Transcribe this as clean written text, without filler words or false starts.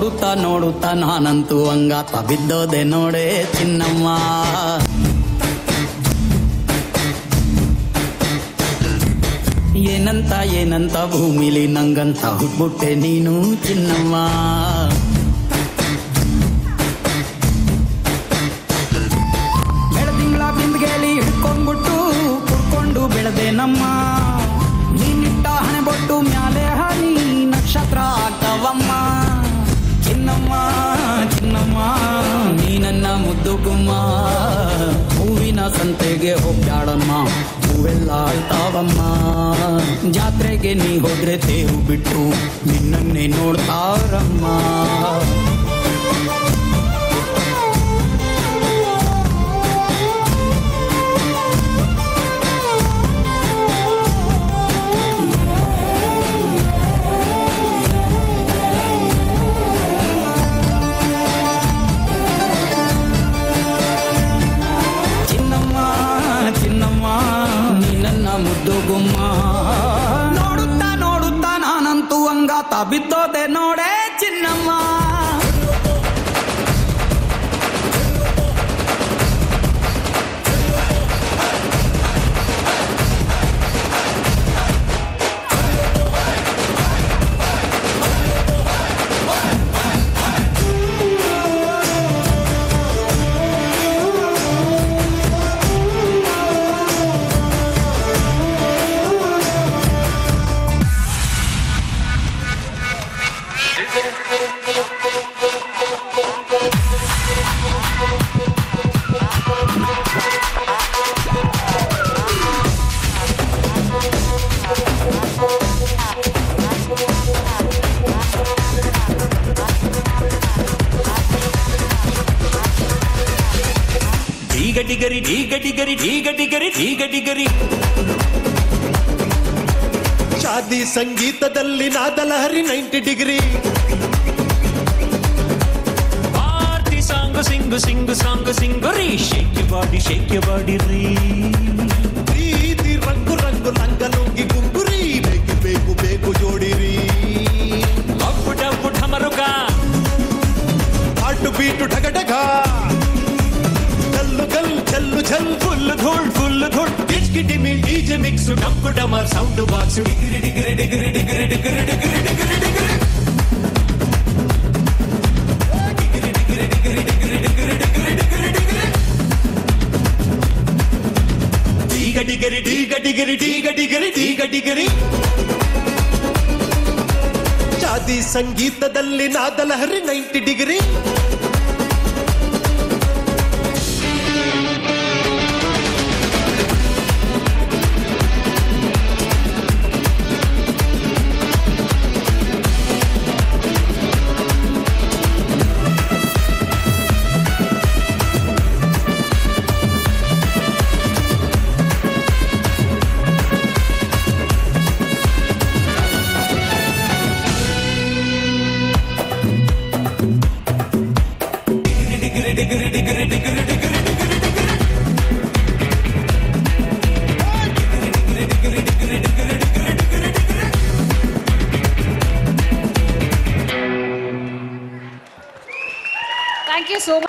ನೋಡುತ್ತಾ ನೋಡುತ್ತಾ ನಾನಂತೂ ಹಂಗಾತ ಬಿದ್ದೋದೆ ನೋಡೆ ಚಿನ್ನಮ್ಮ. ಏನಂತ ಏನಂತ ಭೂಮಿಲಿ ನಂಗಂತ ಹುಟ್ಬಿಟ್ಟೆ ನೀನು ಚಿನ್ನಮ್ಮ. ಬೆಳದಿಂಗ್ಳ ಬಿಂದಿಗೆಲಿ ಹಿಡ್ಕೊಂಡ್ಬಿಟ್ಟು ಕುಡ್ಕೊಂಡು ಬೆಳೆದೆ ನಮ್ಮ. ನೀನಿಟ್ಟ ಹಣೆ ಬೊಟ್ಟು ಮ್ಯಾಲೆ ಹನಿ ನಕ್ಷತ್ರ ಆಗ್ತಾವಮ್ಮ. ಚಿನ್ನಮ್ಮ ಚಿನ್ನಮ್ಮ ನೀ ನನ್ನ ಮುದ್ದು ಗುಮ್ಮ. ಹೂವಿನ ಸಂತೆಗೆ ಹೋಗ್ಯಾಡಮ್ಮ ಹೂವೆಲ್ಲ ಆಳ್ತಾವಮ್ಮ. ಜಾತ್ರೆಗೆ ನೀ ಹೋದ್ರೆ ತೇರು ಬಿಟ್ಟು ನಿನ್ನನ್ನೇ ನೋಡ್ತಾರಮ್ಮ. ಮುದ್ದು ಗುಮ್ಮ. ನೋಡುತ್ತಾ ನೋಡುತ್ತಾ ನಾನಂತೂ ಹಂಗಾತ ಬಿದ್ದೋದೆ ನೋಡೆ ಚಿನ್ನಮ್ಮ. Degree degree degree degree. ಶಾದಿ ಸಂಗೀತದಲ್ಲಿ ನಾದಲಹರಿ 90 degree. Party song sing sing song ಸಿಂಗುರಿ. ಶೇಕ್ ಯು ಬಾಡಿ ರೀ. ಪ್ರೀತಿ ರಂಗು ರಂಗು ಲಂಗ ಲುಂಗಿ ಗುಂಗುರಿ. ಬೇಕು ಬೇಕು ಬೇಕು ಜೋಡಿರಿ. ಅಪ್ಪು ಡಪ್ಪು ಢಮರುಗ ಹಾಟು ಬೀಟು ಢಗ ಢಗ. ಗಲ್ಲು ಗಲ್ ಛಲ್ಲು ಛಲ್ ಫುಲ್ ಧೂಳ್ ಡಿಚ್ಕಿಟಿಮಿ ಡಿಜೆ ಮಿಕ್ಸು ಡಂಕು ಡಮರ್ sound box. Degree degree degree degree degree degree degree degree. Degree degree degree degree degree degree degree degree. ಡಿಗ ಡಿಗರಿ ಡಿಗ ಡಿಗರಿ ಡಿಗ ಡಿಗರಿ ಡಿಗ ಡಿಗರಿ. ಶಾದಿ ಸಂಗೀತದಲ್ಲಿ ನಾದಲಹರಿ 90 degree. Thank you so much.